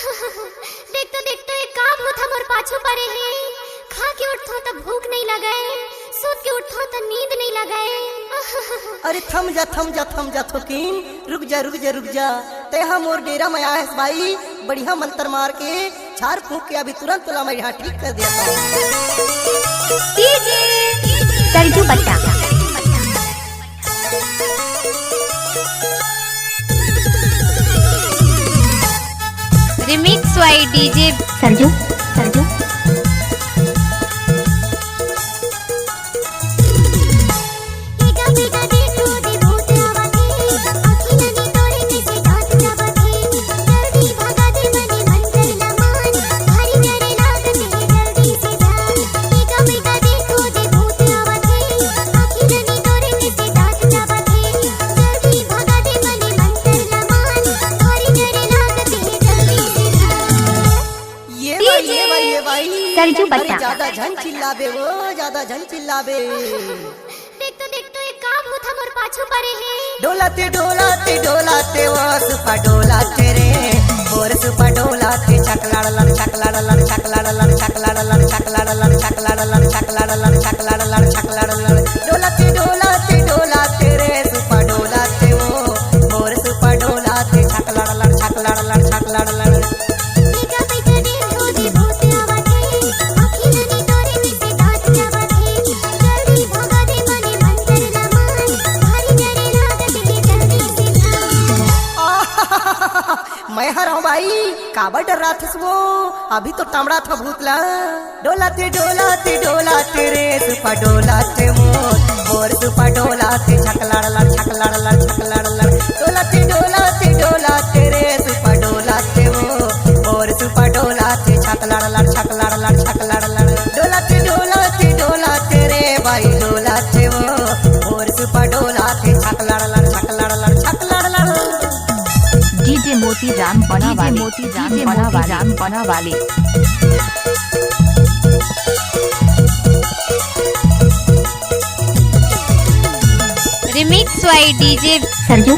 देख तो एक काम होता मोर पाछू परे है। खा के उठो तो भूख नहीं लगे, सोच के उठो तो नींद नहीं लगे। अरे थम जा थोकिन, रुक जा तेहा मोर डेरा में आया है भाई। बढ़िया मंत्र मार के झाड़ फूक के अभी तुरंत तुला मैं यहाँ ठीक कर दिया। सरजू बट्टा remix by DJ Sarju Sarju बट्टा। ज्यादा झन चिल्लाबे वो, ज्यादा झन चिल्लाबे। देख तो एक काम होता मोर पाछू परे है। डोलाते वो सुपा डोलाते रे, और सुपा डोलाते छकलाड़ लड़ छकलाड़ लड़ छकलाड़ लड़ छकलाड़ लड़ छकलाड़ लड़ छकलाड़ लड़ छकलाड़ लड़ छकलाड़ लड़ छकलाड़ लड़। डोलाते रे सुपा डोलाते वो, और सुपा डोलाते छकलाड़ लड़ छकलाड़ लड़ छकलाड़ लड़। मैं हर हूँ भाई, काबर डर रहा था वो, अभी तो टमड़ा था भूतला। डोलाते रे सुपा डोलाते मोर, और सुपा डोलाते छकलाड़ लड़ छकलाड़ लड़ छकलाड़ लड़। डोलाते रे सुपा डोलाते वो, और सुपा डोलाते छकलाड़ लड़ छकलाड़ लड़ छकलाड़ लड़। डोलाते रे भाई डोलाते वो, और सुपा डोलाते छकलाड़ लड़ छकलाड़ लड़ छकलाड़ लड़। डीजे मोती राम बना वाले रिमिक्स वाई डीजे सरजू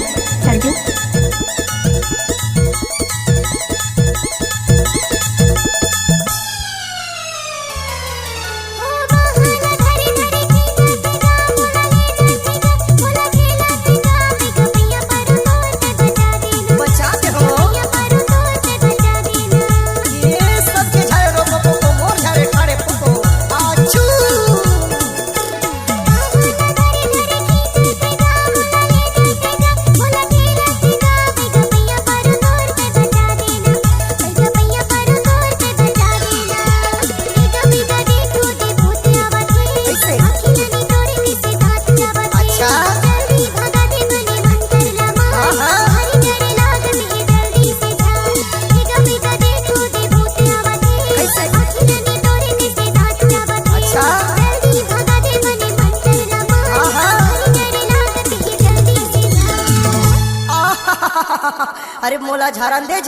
अरे मोला झारन दे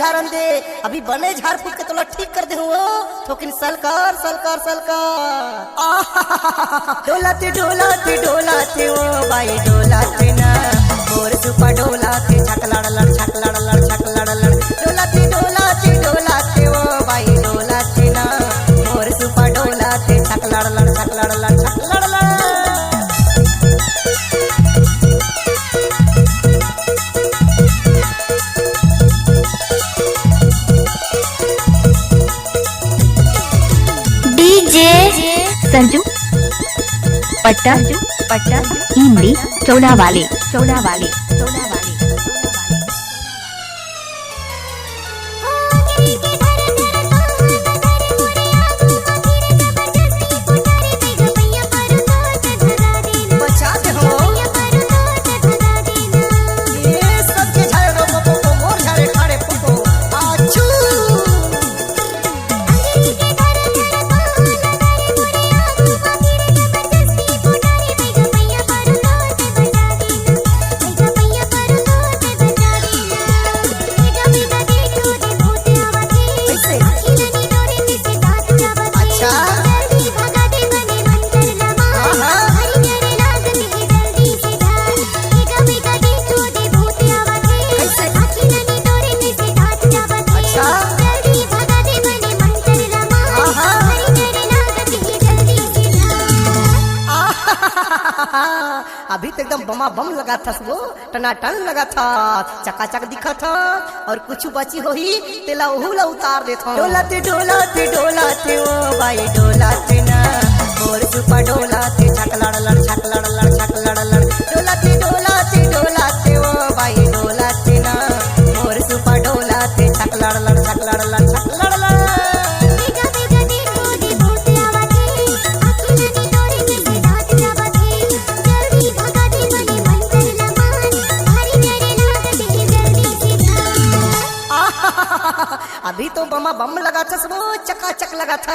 अभी बने झाड़ फूक के तोला ठीक कर दे हो। थोकिन सलकार डोलाते ओ भाई डोलाते ना, और सुपा डोलाते छकलाड़ लड़ छकलाड़ लड़ छकलाड़ लड़। डोलाते ओ भाई डोलाते ना, और सुपा डोलाते छकलाड़ लड़ छकलाड़ लड़ छकलाड़ लड़। सरजू पट्टा इमली चौड़ा वाले अभी तो एकदम बमा बम लगा था वो, टनाटन लगा था, चकाचक दिखा था। और कुछ बची हो ही तेला ओहुला उतार देता। डोलाते डोलाते डोलाते ओ भाई डोलाते ना, मोर सुपा डोलाते छक लड़ लड़ छक लड़ लड़ छक लड़ लड़। डोलाते डोलाते डोलाते ओ भाई डोलाते ना, मोर सुपा डोलाते छक लड़ लड़ छक लड़ लड़ छक लड़ लड़। अभी तो बमा बम लगा था सब, चकाचक लगा था।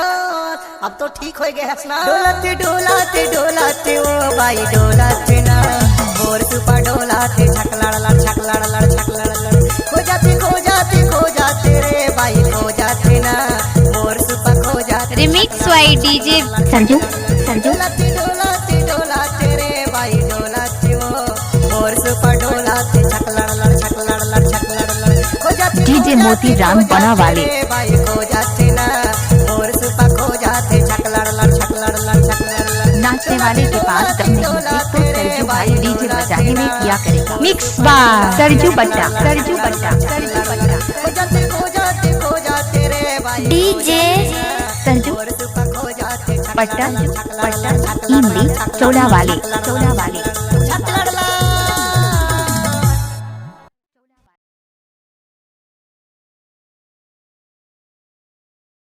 अब तो ठीक हो गया हंसना। डोलाते डोलाते डोलाते ओ भाई डोलाते ना, मोर सुपा डोलाते छक लड़ लड़ छक लड़ लड़ छक लड़ लड़। खो जाते खो जाते खो जाते रे भाई खो जाते ना, मोर सुपा खो जाते। Remix by DJ Sanju Sanju. डोलाते डोलाते डोलाते रे भाई डोलाते ओ, मोर सुपा डोलाते छक लड़ लड़ छक लड़ लड़ छक लड़ लड़। खो जाते डीजे मोती राम बना वाले भाई खो जाते ना, मोर सुपा खो जाते छक लड़ लड़ छक लड़ लड़ छक लड़ लड़। नाचने वाले के पास दम नहीं है तो सरजू भाई डीजे बजाने में किया करेगा। मिक्स बार सरजू बट्टा सरजू बट्टा सरजू बट्टा। खो जाते खो जाते खो जाते रे भाई डीजे सरजू मोर सुपा खो जाते छक लड़ पट्टा लड़ छक लड़ पट्टा लड़ छक लड़ लड़ इमली छक लड़ लड़ चौड़ा वाले छक लड़ लड़। चौड़ा वाले।